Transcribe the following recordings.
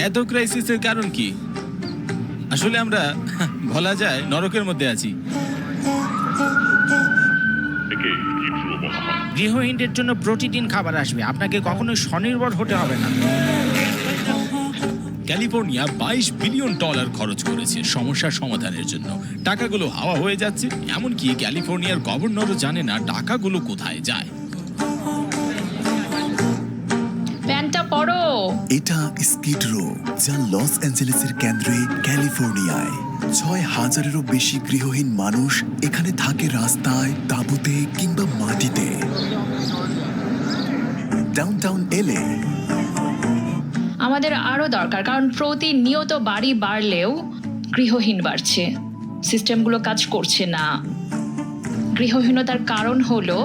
এত ক্রাইসিসের কারণ কি? আসলে আমরা বলা যায় নরকের মধ্যে আছি। গৃহহীনদের জন্য প্রতিদিন খাবার আসবে, আপনাকে কখনোই স্বনির্ভর হতে হবে না। ক্যালিফোর্নিয়া $22 বিলিয়ন খরচ করেছে সমস্যার সমাধানের জন্য। টাকাগুলো হাওয়া হয়ে যাচ্ছে, এমনকি ক্যালিফোর্নিয়ার গভর্নরও জানে না টাকাগুলো কোথায় যায়। প্যান্টটা পরো। এটা স্কিড রো, যা লস অ্যাঞ্জেলেসের কেন্দ্রে ক্যালিফোর্নিয়ায়। ৬,০০০-এরও বেশি গৃহহীন মানুষ এখানে থাকে, রাস্তায়, তাঁবুতে কিংবা মাটিতে। ডাউনটাউন এলে আমাদের আরো দরকার, কারণ প্রতিনিয়ত বাড়ি বাড়লেও গৃহহীন বাড়ছে, সিস্টেমগুলো কাজ করছে না। গৃহহীনতার কারণ হলো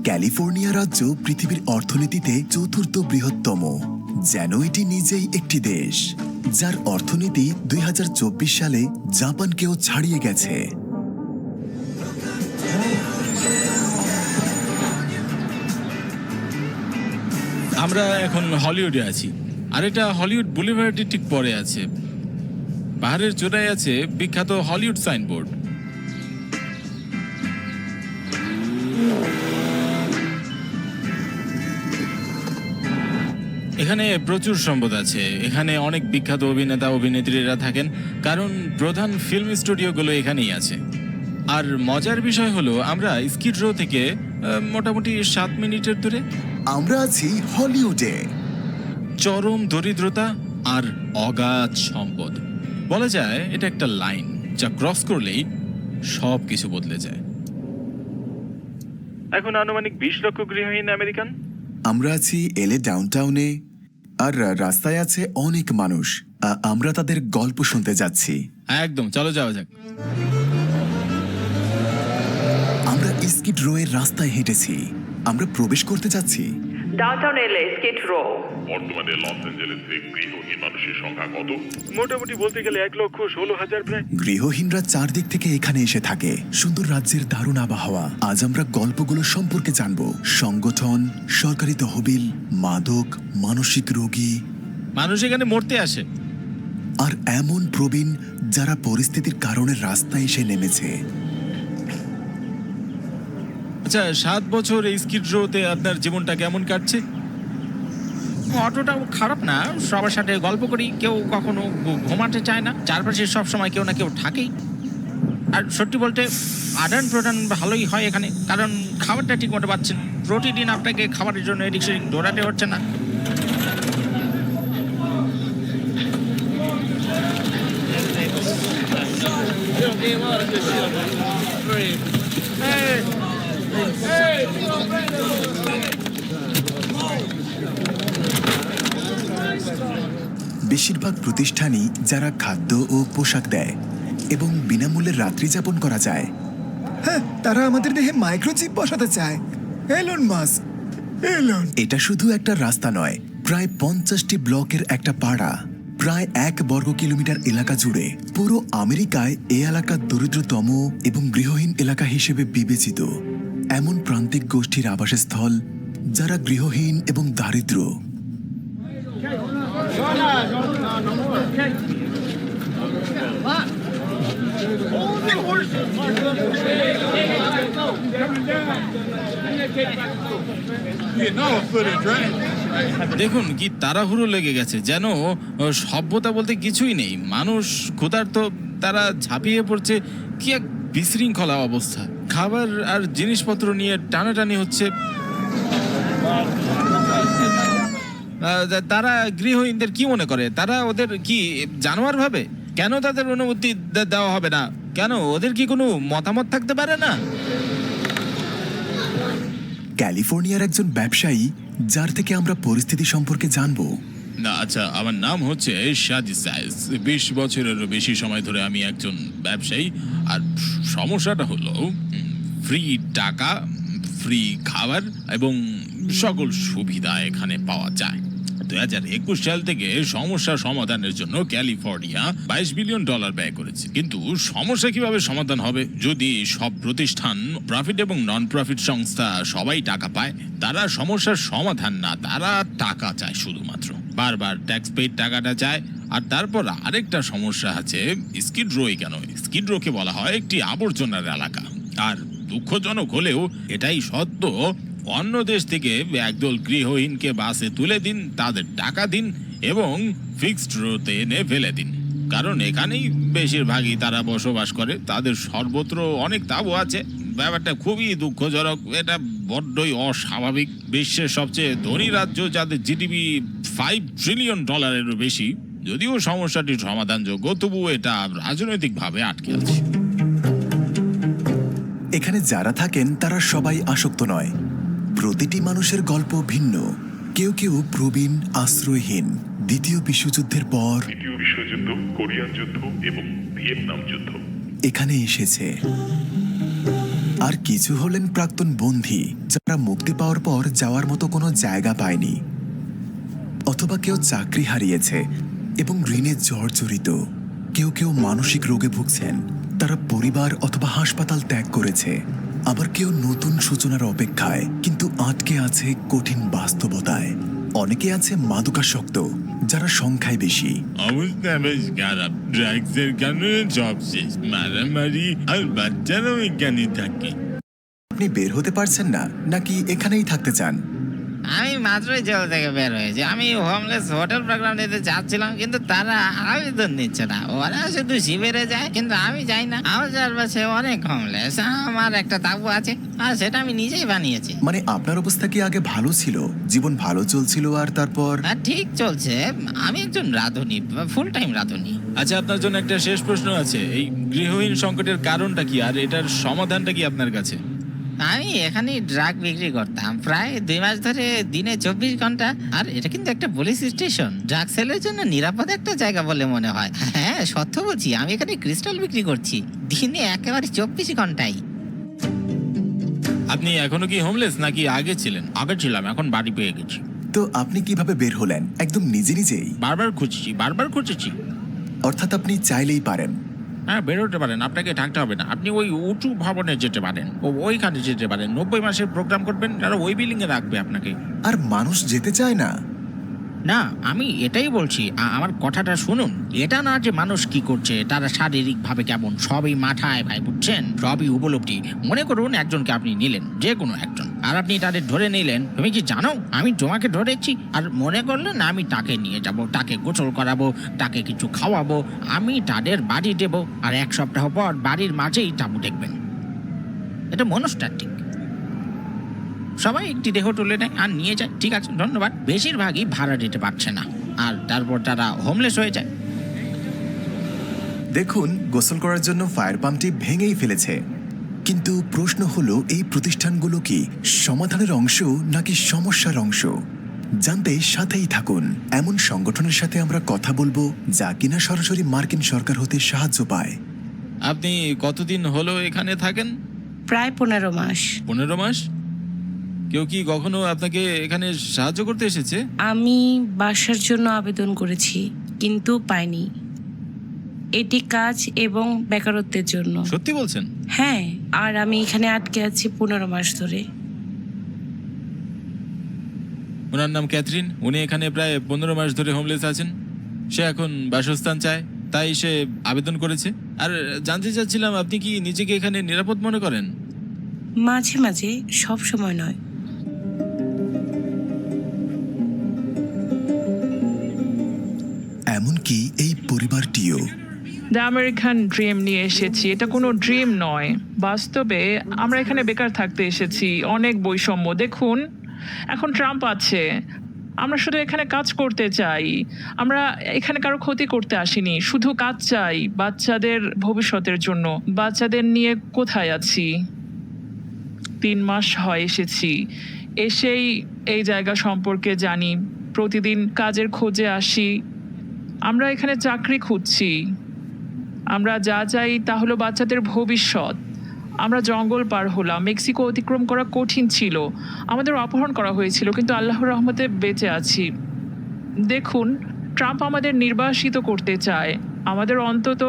ক্যালিফোর্নিয়া রাজ্য পৃথিবীর অর্থনীতিতে চতুর্থ বৃহত্তম, যেন এটি নিজেই একটি দেশ যার অর্থনীতি ২০২৪ সালে জাপানকেও ছাড়িয়ে গেছে। আমরা এখন হলিউডে আছি, আর এটা হলিউড বুলিভার্ডের ঠিক পরে আছে। পাহাড়ের চূড়ায় আছে বিখ্যাত হলিউড সাইনবোর্ড। এখানে প্রচুর সম্পদ আছে, এখানে অনেক বিখ্যাত অভিনেতা অভিনেত্রীরা থাকেন, কারণ প্রধান ফিল্ম স্টুডিওগুলো এখানেই আছে। আর মজার বিষয় হলো আমরা স্কিড রো থেকে মোটামুটি 7 মিনিটের দূরে। আমরা আছি হলিউডে। চরম দরিদ্রতা আর অগাধ সম্পদ, বলা যায় এটা একটা লাইন যা ক্রস করলেই সব কিছু বদলে যায়। এখন আনুমানিক 20 লক্ষ গৃহহীন আমেরিকান। আমরা আছি এলে ডাউনটাউনে, আর রাস্তায় আছে অনেক মানুষ। আমরা তাদের গল্প শুনতে যাচ্ছি। একদম, চলো যাওয়া যাক। আমরা স্কিড রো এর রাস্তায় হেঁটেছি, আমরা প্রবেশ করতে যাচ্ছি। ডাউনটাউন এলে স্কিড রো। বর্তমানে লস অ্যাঞ্জেলেসে গৃহহীন মানুষের সংখ্যা কত? মোটামুটি বলতে গেলে 1,16,000 প্রায়। গৃহহীনরা চারদিক থেকে এখানে এসে থাকে। সুন্দর রাজ্যের দারুণ আবহাওয়া। আজ আমরা গল্পগুলো সম্পর্কে জানবো। সংগঠন, সরকারি তহবিল, মাদক, মানসিক রোগী। মানুষ এখানে মরতে আসে। আর এমন প্রবীণ যারা পরিস্থিতির কারণে রাস্তায় এসে নেমেছে। আচ্ছা, 7 বছর এই স্কিড রোতে আপনার জীবনটা কেমন কাটছে? অতটাও খারাপ না, সবার সাথে গল্প করি, কেউ কখনো ঘুমাতে চায় না, চারপাশে সব সময় কেউ না কেউ থাকেই। আর সত্যি বলতে আদান প্রদান ভালোই হয় এখানে, কারণ খাবারটা ঠিক মতো পাচ্ছেন। প্রতিদিন আপনাকে খাবারের জন্য এদিক সেদিক দৌড়াতে হচ্ছে না। বেশিরভাগ প্রতিষ্ঠানই যারা খাদ্য ও পোশাক দেয় এবং বিনামূল্যে রাত্রি যাপন করা যায়। হ্যাঁ, তারা আমাদের দেহে মাইক্রোচিপ বসাতে চায়। Elon Musk, Elon. এটা শুধু একটা রাস্তা নয়, প্রায় 50টি ব্লকের একটা পাড়া, প্রায় 1 বর্গ কিলোমিটার এলাকা জুড়ে। পুরো আমেরিকায় এ এলাকা দরিদ্রতম এবং গৃহহীন এলাকা হিসেবে বিবেচিত। এমন প্রান্তিক গোষ্ঠীর আবাসস্থল যারা গৃহহীন এবং দারিদ্র। দেখুন কি তাড়াহুড়ো লেগে গেছে, যেন সভ্যতা বলতে কিছুই নেই। মানুষ ক্ষুধার্ত, তারা ঝাঁপিয়ে পড়ছে। কি এক বিশৃঙ্খলা অবস্থা। খাবার আর জিনিসপত্র নিয়ে টানাটানি হচ্ছে। তারা গৃহহীনদের কি মনে করে? তারা ওদের কি জানোয়ার ভাবে? কেন তাদের অনুমতি দেওয়া হবে না? কেন ওদের কি কোনো মতামত থাকতে পারে না? ক্যালিফোর্নিয়ার একজন ব্যবসায়ী যার থেকে আমরা পরিস্থিতি সম্পর্কে জানবো। না, আচ্ছা, আমার নাম হচ্ছে শাদি সাইজ। 20 বছরেরও বেশি সময় ধরে আমি একজন ব্যবসায়ী। আর সমস্যাটা হলো ফ্রি টাকা, ফ্রি খাবার এবং সকল সুবিধা এখানে পাওয়া যায়। 2021 সাল থেকে সমস্যা সমাধানের জন্য ক্যালিফোর্নিয়া $22 বিলিয়ন ব্যয় করেছে। কিন্তু সমস্যা কিভাবে সমাধান হবে যদি সব প্রতিষ্ঠান, প্রফিট এবং নন প্রফিট সংস্থা সবাই টাকা পায়? তারা সমস্যার সমাধান না, তারা টাকা চায় শুধুমাত্র। বারবার ট্যাক্স পেইড টাকাটা চায়। আর তারপর আরেকটা সমস্যা আছে, স্কিড রোই কেন? স্কিড রোকে বলা হয় একটি আবর্জনার এলাকা। আর দুঃখজনক হলেও এটাই সত্য, অন্য দেশ থেকে একদল গৃহহীনকে বাসে তুলে দিন, তাদের টাকা দিন এবং ফিক্সড রোতে এনে ফেলে দিন, কারণ এখানেই বেশিরভাগই তারা বসবাস করে। তাদের সর্বত্র অনেক তাঁবু আছে। ব্যাপারটা খুবই দুঃখজনক, এটা বড্ডই অস্বাভাবিক। বিশ্বের সবচেয়ে ধনী রাজ্য, যাদের জিডিপি $5 ট্রিলিয়ন বেশি, যদিও সমস্যাটি সমাধানযোগ্য, তবুও এটা রাজনৈতিকভাবে আটকে আছে। এখানে যারা থাকেন তারা সবাই আসক্ত নয়। প্রতিটি মানুষের গল্প ভিন্ন। কেউ কেউ প্রবীণ, আশ্রয়হীন, দ্বিতীয় বিশ্বযুদ্ধের পর দ্বিতীয় বিশ্বযুদ্ধ, কোরিয়ান যুদ্ধ এবং ভিয়েতনাম যুদ্ধ এখানে এসেছে। আর কিছু হলেন প্রাক্তন বন্দী, যারা মুক্তি পাওয়ার পর যাওয়ার মতো কোনো জায়গা পায়নি। অথবা কেউ চাকরি হারিয়েছে এবং ঋণে জর্জরিত। কেউ কেউ মানসিক রোগে ভুগছেন, তারা পরিবার অথবা হাসপাতাল ত্যাগ করেছে। আবার কেউ নতুন সূচনার অপেক্ষায়, কিন্তু আটকে আছে কঠিন বাস্তবতায়। অনেকে আছে মাদকাসক্ত, যারা সংখ্যায় বেশি। অবস্থা বেশ খারাপ, ড্রাগসের কারণে জব শেষ, মারামারি, আর বাচ্চারাও এখানে থাকে। আপনি বের হতে পারছেন না, নাকি এখানেই থাকতে চান? আমি মাত্রই জেল থেকে বের হয়েছি। আমি হোমলেস হোটেল প্রোগ্রাম নিতে যাচ্ছিলাম, কিন্তু তারা আবেদন নিচ্ছে না। ওরা শুধু শিবিরে যায়, কিন্তু আমি যাই না। আমার চারপাশে অনেক হোমলেস। আমার একটা তাঁবু আছে, আর সেটা আমি নিজেই বানিয়েছি। মানে আপনার অবস্থা কি আগে ভালো ছিল? জীবন ভালো চলছিল আর তারপর? আর ঠিক চলছে। আমি একজন রাঁধুনি, ফুল টাইম রাঁধুনি। আচ্ছা, আপনার জন্য একটা শেষ প্রশ্ন আছে। এই গৃহহীন সংকটের কারণটা কি, আর এটার সমাধানটা কি আপনার কাছে? আমি এখানে ড্রাগ বিক্রি করতাম প্রায় 2 মাস ধরে, দিনে 24 ঘন্টা। আর এটা কিন্তু একটা পুলিশ স্টেশন, ড্রাগ সেলের জন্য নিরাপদ একটা জায়গা বলে মনে হয়। হ্যাঁ, সত্য বলছি, আমি এখানে ক্রিস্টাল বিক্রি করছি দিনে একেবারে 24 ঘন্টায়। আপনি এখনো কি হোমলেস, নাকি আগে ছিলেন? আগে ছিলাম, এখন বাড়ি পেয়ে গেছি। তো আপনি কিভাবে বের হলেন? একদম নিজে নিজেই? বারবার খুঁজেছি। অর্থাৎ আপনি চাইলেই পারেন? হ্যাঁ, বেরোতে পারেন, আপনাকে থাকতে হবে না। আপনি ওই উঁচু ভবনে যেতে পারেন, ওইখানে যেতে পারেন। 90 মাসের প্রোগ্রাম করবেন, তারা ওই বিল্ডিং এ রাখবে আপনাকে। আর মানুষ যেতে চায় না? না, আমি এটাই বলছি, আমার কথাটা শুনুন। এটা না যে মানুষ কি করছে, তারা শারীরিক ভাবে কেমন, সবই মাথায় ভাই, বুঝছেন? সবই উপলব্ধি। মনে করুন একজনকে আপনি নিলেন, যে কোনো একজন, আর আপনি তাদের ধরে নিলেন। তুমি কি জানো আমি তোমাকে ধরেছি? আর মনে করলেন আমি তাকে নিয়ে যাব, তাকে গোসল করাবো, তাকে কিছু খাওয়াবো, আমি তাদের বাড়ি দেবো, আর 1 সপ্তাহ পর বাড়ির মাঝেই তাঁবু দেখবেন। এটা মনস্তাত্ত্বিক। সবাই একটি দেহ তুলে নেয় আর নিয়ে যায়, ঠিক আছে ধন্যবাদ। বেশিরভাগই ভাড়া দিতে পারছে না, আর তারপর তারা হোমলেস হয়ে যায়। দেখুন, গোসল করার জন্য ফায়ার পাম্পটি ভেঙেই ফেলেছে। কিন্তু প্রশ্ন হলো, এই প্রতিষ্ঠানগুলো কি সমাধানের অংশ নাকি সমস্যার অংশ? জানতে সাথেই থাকুন। এমন সংগঠনের সাথে আমরা কথা বলবো যা কিনা সরাসরি মার্কিন সরকার হতে সাহায্য পায়। আপনি কতদিন হলো এখানে থাকেন? প্রায় 15 মাস। 15 মাস? কেউ কি কখনো আপনাকে এখানে সাহায্য করতে এসেছে? আমি বাসার জন্য আবেদন করেছি, কিন্তু পাইনি। এটি কাজ এবং বেকারত্বের জন্য। সত্যি বলছেন? হ্যাঁ, আর আমি এখানে আটকে আছি 15 মাস ধরে। ওনার নাম ক্যাথরিন। উনি এখানে প্রায় 15 মাস ধরে হোমলেস আছেন। সে এখন বাসস্থান চায়, তাই সে আবেদন করেছে। আর জানতে চাচ্ছিলাম, আপনি কি নিজেকে এখানে নিরাপদ মনে করেন? মাঝে মাঝে, সব সময় নয়। এমনকি এই পরিবারটিও। দ্য আমেরিকান ড্রিম নিয়ে এসেছি। এটা কোনো ড্রিম নয়, বাস্তবে আমরা এখানে বেকার থাকতে এসেছি। অনেক বৈষম্য দেখুন, এখন ট্রাম্প আছে। আমরা শুধু এখানে কাজ করতে চাই। আমরা এখানে কারো ক্ষতি করতে আসিনি, শুধু কাজ চাই বাচ্চাদের ভবিষ্যতের জন্য। বাচ্চাদের নিয়ে কোথায় আছি? 3 মাস হয় এসেছি। এসেই এই জায়গা সম্পর্কে জানি, প্রতিদিন কাজের খোঁজে আসি। আমরা এখানে চাকরি খুঁজছি। আমরা যা চাই তা হলো বাচ্চাদের ভবিষ্যৎ। আমরা জঙ্গল পার হলাম, মেক্সিকো অতিক্রম করা কঠিন ছিল, আমাদের অপহরণ করা হয়েছিল, কিন্তু আল্লাহর রহমতে বেঁচে আছি। দেখুন, ট্রাম্প আমাদের নির্বাসিত করতে চায়। আমাদের অন্তত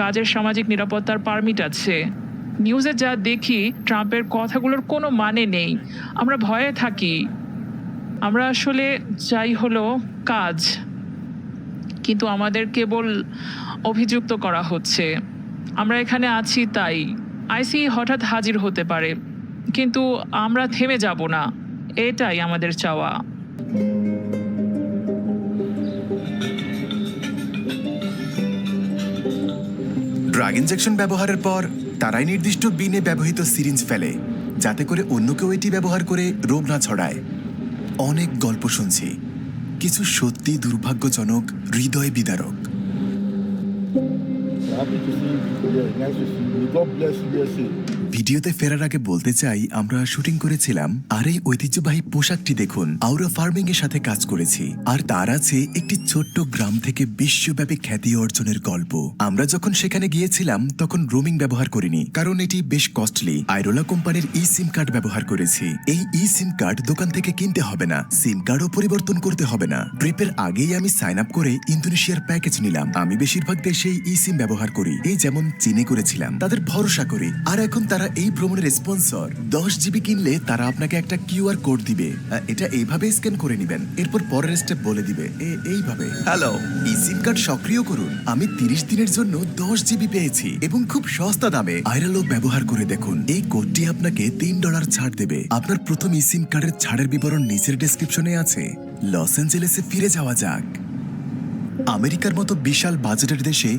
কাজের সামাজিক নিরাপত্তার পারমিট আছে। নিউজে যা দেখি, ট্রাম্পের কথাগুলোর কোনো মানে নেই। আমরা ভয়ে থাকি। আমরা আসলে চাই হলো কাজ, কিন্তু আমাদের কেবল অভিযুক্ত করা হচ্ছে। আমরা এখানে আছি তাই। আইসি হঠাৎ হাজির হতে পারে, কিন্তু আমরা থেমে যাব না। এটাই আমাদের চাওয়া। ড্রাগ ইনজেকশন ব্যবহারের পর তারাই নির্দিষ্ট বিনে ব্যবহৃত সিরিঞ্জ ফেলে, যাতে করে অন্য কেউ এটি ব্যবহার করে রোগ না ছড়ায়। অনেক গল্প শুনছি, কিছু সত্যি দুর্ভাগ্যজনক, হৃদয় বিদারক। ভিডিওতে ফেরার আগে বলতে চাই, আমরা শুটিং করেছিলাম, আর এই ঐতিহ্যবাহী পোশাকটি দেখুন। আউরা ফার্মিং এর সাথে কাজ করেছি, আর তার আছে একটি ছোট্ট গ্রাম থেকে বিশ্বব্যাপী খ্যাতি অর্জনের গল্প। আমরা যখন সেখানে গিয়েছিলাম তখন রোমিং ব্যবহার করিনি, কারণ এটি বেশ কস্টলি। আইরোলা কোম্পানির ই সিম কার্ড ব্যবহার করেছি। এই ই সিম কার্ড দোকান থেকে কিনতে হবে না, সিম কার্ডও পরিবর্তন করতে হবে না। ট্রিপের আগেই আমি সাইন আপ করে ইন্দোনেশিয়ার প্যাকেজ নিলাম। আমি বেশিরভাগ দেশেই ই সিম ব্যবহার করি, এই যেমন চীনে করেছিলাম। তাদের ভরসা করি। আর এখন তারা এই ভ্রমণের স্পন্সর। 10 জিবি কিনলে তারা আপনাকে একটা কিউআর কোড দিবে। এটা এইভাবে স্ক্যান করে নেবেন, এরপর পরের স্টেপ বলে দিবে এইভাবে। হ্যালো, ই সিম কার্ড সক্রিয় করুন। আমি 30 দিনের জন্য 10 জিবি পেয়েছি এবং খুব সস্তা দামে। আইরালো ব্যবহার করে দেখুন, এই কোডটি আপনাকে $3 ছাড় দেবে। আপনার প্রথম ই সিম কার্ডের ছাড়ের বিবরণ নিচের ডেসক্রিপশনে আছে। লস অ্যাঞ্জেলেসে ফিরে যাওয়া যাক। আমেরিকার মতো বিশাল বাজেটের দেশে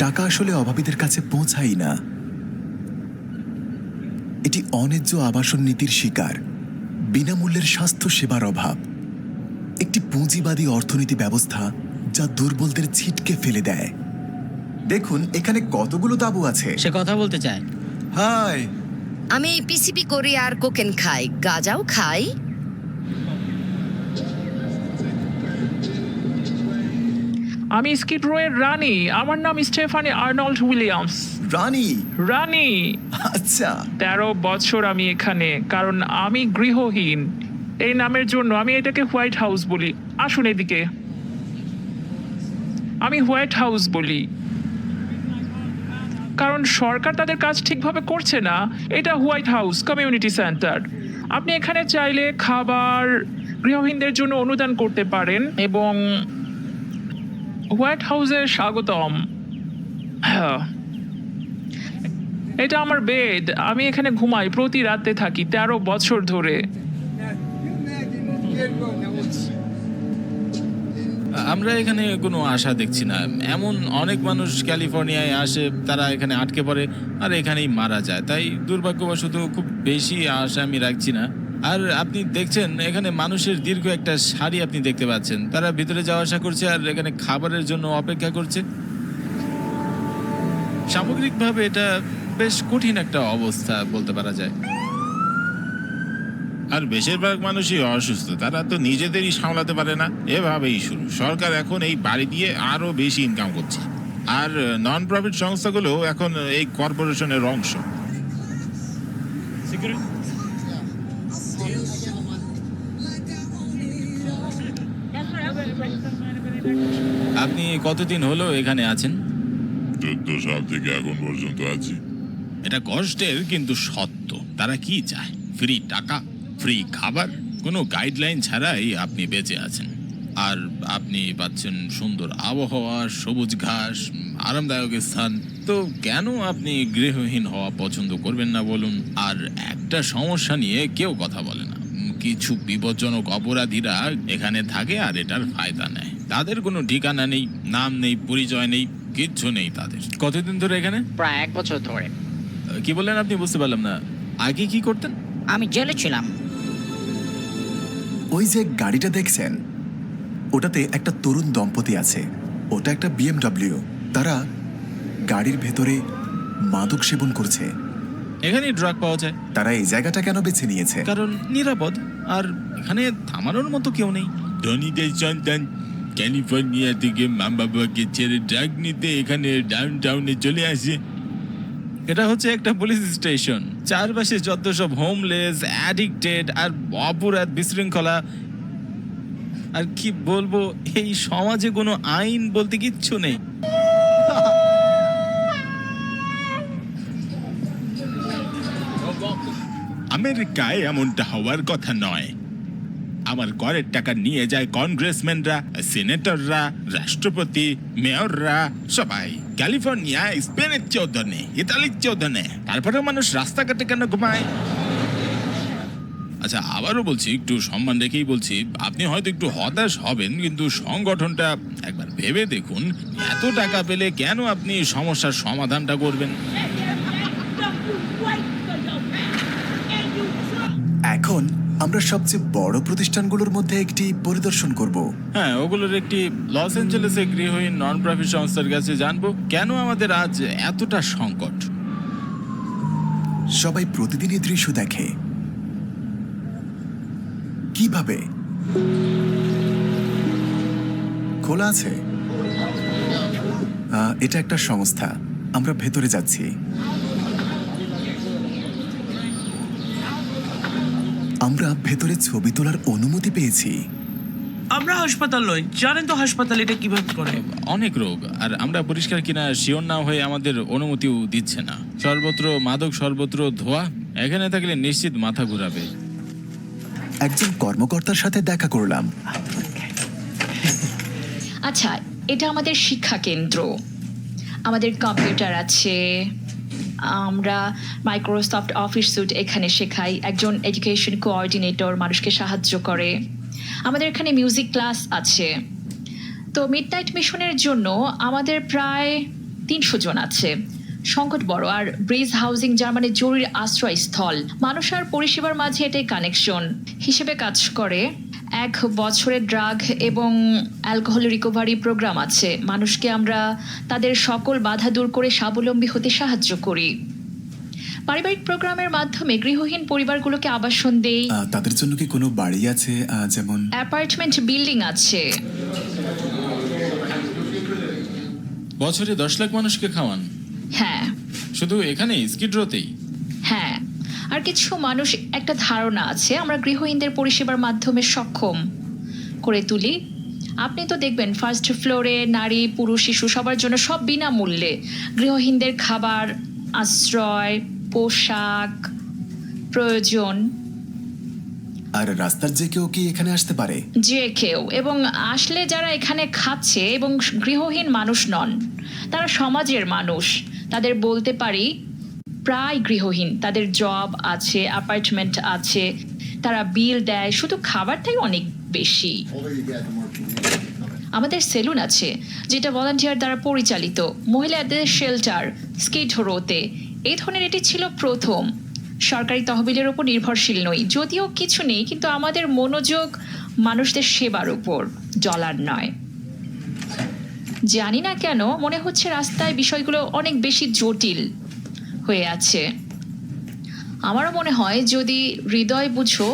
টাকা আসলে অভাবীদের কাছে পৌঁছায় না। এটি অন্যায্য আবাসন নীতির শিকার, বিনামূল্যের স্বাস্থ্য সেবার অভাব, একটি পুঁজিবাদী অর্থনীতি ব্যবস্থা যা দুর্বলদের ছিটকে ফেলে দেয়। দেখুন এখানে কতগুলো তাঁবু আছে। সে কথা বলতে চায়। হাই, আমি পিসিপি করি আর কোকেন খাই, গাঁজাও খাই। আমি স্কিড রোয়ের রানী। আমার নাম স্টেফানি আর্নল্ড উইলিয়ামস। রানী? রানী। আচ্ছা। 13 বছর আমি এখানে, কারণ আমি গৃহহীন। এই নামের জন্য আমি এটাকে হোয়াইট হাউস বলি। আসুন এদিকে। আমি হোয়াইট হাউস বলি কারণ সরকার তাদের কাজ ঠিকভাবে করছে না। এটা হোয়াইট হাউস কমিউনিটি সেন্টার। আপনি এখানে চাইলে খাবার, গৃহহীনদের জন্য অনুদান করতে পারেন এবং হোয়াইট হাউসে স্বাগতম। হ্যাঁ, এটা আমার বেড। আমি এখানে ঘুমাই, প্রতি রাতে থাকি 13 বছর ধরে। আমরা এখানে কোনো আশা দেখছি না। এমন অনেক মানুষ ক্যালিফোর্নিয়ায় আসে, তারা এখানে আটকে পড়ে আর এখানেই মারা যায়। তাই দুর্ভাগ্যবশত খুব বেশি আশা আমি রাখছি না। আর আপনি দেখছেন এখানে মানুষের দীর্ঘ একটা সারি আপনি দেখতে পাচ্ছেন। তারা ভিতরে যাওয়া আসা করছে আর এখানে খাবারের জন্য অপেক্ষা করছে। সামগ্রিকভাবে এটা বেশ কঠিন একটা অবস্থা বলতে পারা যায়। আর বেশিরভাগ মানুষই অসুস্থ, তারা তো নিজেদেরই সামলাতে পারে না। এভাবেই শুরু। সরকার এখন এই বাড়ি দিয়ে আরো বেশি ইনকাম করছে, আর নন প্রফিট সংস্থাগুলো এখন এই কর্পোরেশনের অংশ। আপনি কতদিন হলো এখানে আছেন? 14 সাল থেকে এখন পর্যন্ত আছি। এটা কষ্টের কিন্তু সত্য। তারা কি চায়? ফ্রি টাকা, ফ্রি খাবার, কোনো গাইডলাইন ছাড়াই আপনি বেঁচে আছেন। আর আপনি পাচ্ছেন সুন্দর আবহাওয়া, সবুজ ঘাস, আরামদায়ক স্থান। তো কেন আপনি গৃহহীন হওয়া পছন্দ করবেন না বলুন? আর একটা সমস্যা নিয়ে কেউ কথা বলে না। কিছু বিপজ্জনক অপরাধীরা এখানে থাকে আর এটার ফায়দা নেয়। তাদের কোনো ঠিকানা নেই, নাম নেই, পরিচয় নেই, কিচ্ছু নেই তাদের। কতদিন ধরে এখানে? প্রায় 1 বছর ধরে। কি বললেন আপনি? বুঝতে পারলাম না। আগে কি করতেন? আমি জেলে ছিলাম। ওই যে গাড়িটা দেখছেন, ওটাতে একটা তরুণ দম্পতি আছে। ওটা একটা BMW। তারা গাড়ির ভেতরে মাদক সেবন করছে। এখানে ড্রাগ পাওয়া যায়। তারা এই জায়গাটা কেন বেছে নিয়েছে? কারণ নিরাপদ, আর এখানে থামানোর মতো কেউ নেই। ধনীদের সন্তান ক্যালিফোর্নিয়া থেকে মা বাবাকে ছেড়ে ড্রাগ নিতে এখানে ডাউনটাউনে চলে আসে। এটা হচ্ছে একটা পুলিশ স্টেশন। চারপাশে যত সব হোমলেস, অ্যাডিক্টেড আর অপরাধ বিশৃঙ্খলা, আর কি বলবো, এই সমাজে কোনো আইন বলতে কিচ্ছু নেই। আমেরিকায় এমনটা হওয়ার কথা নয়। আমার করের টাকা নিয়ে যায় কংগ্রেসম্যানরা, সিনেটররা, রাষ্ট্রপতি, মেয়ররা, সবাই। ক্যালিফোর্নিয়া স্পেনের চেয়েও ধনে, ইতালির চেয়েও ধনে, তারপরেও মানুষ রাস্তাঘাটে কেন ঘুমায়? আচ্ছা, আবারও বলছি, একটু সম্মান রেখেই বলছি, আপনি হয়তো একটু হতাশ হবেন, কিন্তু সংগঠনটা একবার ভেবে দেখুন, এত টাকা পেলে কেন আপনি সমস্যার সমাধানটা করবেন? এখন আমরা সবচেয়ে বড় প্রতিষ্ঠানগুলোর মধ্যে একটি পরিদর্শন করব। হ্যাঁ, ওগুলোর একটি লস অ্যাঞ্জেলেসে গৃহহীন নন প্রফিট সংস্থার কাছে জানবো কেন আমাদের আজ এতটা সংকট। সবাই প্রতিদিনই দৃশ্য দেখে। কিভাবে? খোলা আছে। এটা একটা সংস্থা। আমরা ভেতরে যাচ্ছি। আমরা ভেতরে ছবি তোলার অনুমতি পেয়েছি। আমরা হাসপাতাল নই, জানেন তো হাসপাতাল এটা কিভাবে করে। অনেক রোগ, আর আমরা পরিষ্কার কিনা শিওর না হয়ে আমাদের অনুমতিও দিচ্ছে না। সর্বত্র মাদক, সর্বত্র ধোয়া। এখানে থাকলে নিশ্চিত মাথা ঘুরাবে। একজন কর্মকর্তার সাথে দেখা করলাম। আচ্ছা, এটা আমাদের শিক্ষা কেন্দ্র। আমাদের কম্পিউটার আছে, আমরা মাইক্রোসফট অফিস স্যুট এখানে শেখাই। একজন এডুকেশন কোঅর্ডিনেটর মানুষকে সাহায্য করে। আমাদের এখানে মিউজিক ক্লাস আছে। তো মিডনাইট মিশনের জন্য আমাদের প্রায় 300 জন আছে। সংকট বড়, আর ব্রিজ হাউজিং জার্মানির জরুরি আশ্রয়স্থল। মানুষ আর পরিষেবার মাঝে এটাই কানেকশন হিসেবে কাজ করে। 1 বছরের ড্রাগ এবং অ্যালকোহল রিকভারি প্রোগ্রাম আছে। মানুষকে আমরা তাদের সকল বাধা দূর করে স্বাবলম্বী হতে সাহায্য করি। পারিবারিক প্রোগ্রামের মাধ্যমে গৃহহীন পরিবারগুলোকে আবাসন দেই। তাদের জন্য কি কোনো বাড়ি আছে? যেমন অ্যাপার্টমেন্ট বিল্ডিং আছে। বছরে 10 লাখ মানুষকে খাওয়ান? হ্যাঁ শুধু এখানে স্কিড রোতেই? হ্যাঁ, আর কিছু মানুষ একটা ধারণা আছে আমরা গৃহহীনদের পরিষেবার মাধ্যমে সক্ষম করে তুলি। আপনি তো দেখবেন ফার্স্ট ফ্লোরে নারী, পুরুষ, শিশু সবার জন্য সব বিনামূল্যে গৃহহীনদের খাবার, আশ্রয়, পোশাক প্রয়োজন। আর রাস্তার যে কেউ কি এখানে আসতে পারে? যে কেউ, এবং আসলে যারা এখানে খাচ্ছে এবং গৃহহীন মানুষ নন, তারা সমাজের মানুষ। তাদের বলতে পারি প্রায় গৃহহীন, তাদের জব আছে, অ্যাপার্টমেন্ট আছে, তারা বিল দেয়, শুধু খাবারটাই অনেক বেশি। আমাদের সেলুন আছে যেটা ভলান্টিয়ার দ্বারা পরিচালিত। মহিলাদের শেল্টার স্কিড রোতে। এই ধরনের এটি ছিল প্রথম। সরকারি তহবিলের উপর নির্ভরশীল নই, যদিও কিছু নেই, কিন্তু আমাদের মনোযোগ মানুষদের সেবার উপর, ডলার নয়। জানি না কেন মনে হচ্ছে রাস্তায় বিষয়গুলো অনেক বেশি জটিল হয়ে আছে। আমারও মনে হয় যদি হৃদয় বুঝো,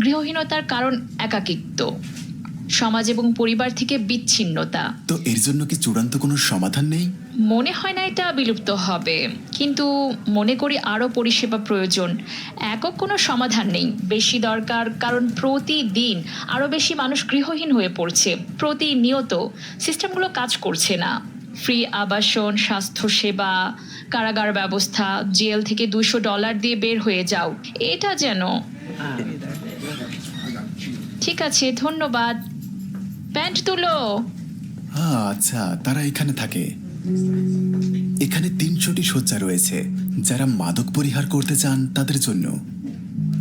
গৃহহীনতার কারণ একাকিত্ব, সমাজ এবং পরিবার থেকে বিচ্ছিন্নতা। তো এর জন্য কি চূড়ান্ত কোনো সমাধান নেই? মনে হয় না এটা বিলুপ্ত হবে, কিন্তু মনে করি আরও পরিষেবা প্রয়োজন। একক কোনো সমাধান নেই, বেশি দরকার, কারণ প্রতিদিন আরও বেশি মানুষ গৃহহীন হয়ে পড়ছে। প্রতিনিয়ত সিস্টেমগুলো কাজ করছে না। ফ্রি আবাসন, স্বাস্থ্যসেবা, কারাগার ব্যবস্থা, জেল থেকে $200 দিয়ে বের হয়ে যাও, এটা যেন। ঠিক আছে, ধন্যবাদ। প্যান্ট তুলো। আচ্ছা, তারা এখানে থাকে। এখানে 300টি শয্যা রয়েছে যারা মাদক পরিহার করতে চান তাদের জন্য।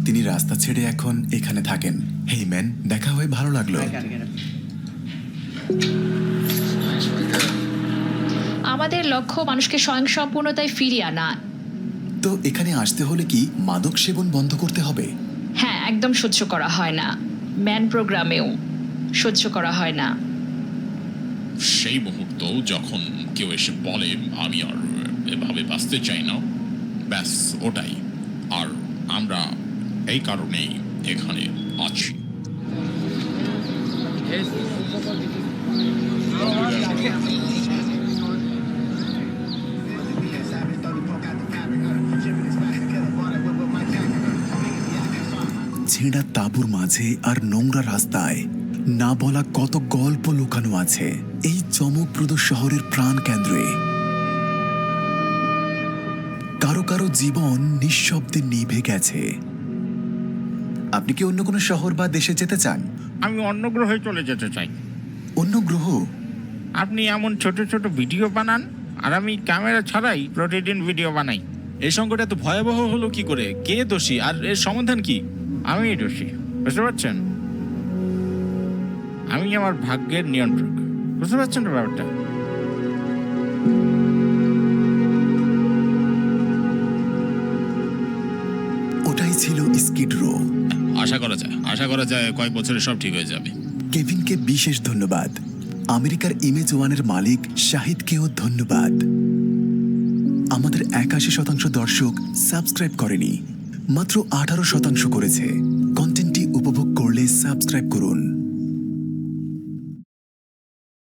তিনি রাস্তা ছেড়ে এখন এখানে থাকেন। হেই ম্যান, দেখা হয়ে ভালো লাগলো। আমাদের লক্ষ্য মানুষকে স্বয়ংসম্পূর্ণতায় ফিরিয়ে আনা। তো এখানে আসতে হলে কি মাদক সেবন বন্ধ করতে হবে? হ্যাঁ, একদম সহ্য করা হয় না। ম্যান প্রোগ্রামেও সহ্য করা হয় না। সেই মুহূর্ত যখন কেউ এসে বলে আমি আর এভাবে বাঁচতে চাই না, ব্যাস ওটাই। আর আমরা এই কারণেই এখানে আছি। ছেঁড়া তাঁবুর মাঝে আর নোংরা রাস্তায় না বলা কত গল্প লুকানো আছে এই চমকপ্রদ শহরের প্রাণ কেন্দ্রে। কারো কারো জীবন নিঃশব্দে নিভে গেছে। আপনি কি অন্য কোনো শহর বা দেশে যেতে চান? আমি অন্য গ্রহে চলে যেতে চাই। অন্য গ্রহ? আপনি এমন ছোট ছোট ভিডিও বানান, আর আমি ক্যামেরা ছাড়াই প্রতিদিন ভিডিও বানাই। এই সংকট এত ভয়াবহ হলো কি করে? কে দোষী আর এর সমাধান কি? আমি দোষী, বুঝতে পারছেন? আমি আমার ভাগ্যের নিয়ন্ত্রক, বুঝতে পারছেন তো ব্যাপারটা? ওটাই ছিল স্কিড রো। আশা করা যায় কয়েক বছরে সব ঠিক হয়ে যাবে। কেভিনকে বিশেষ ধন্যবাদ। আমেরিকার ইমেজ ওয়ানের মালিক শাহিদকেও ধন্যবাদ। আমাদের 81% দর্শক সাবস্ক্রাইব করেনি, মাত্র 18% করেছে। কন্টেন্টটি উপভোগ করলে সাবস্ক্রাইব করুন।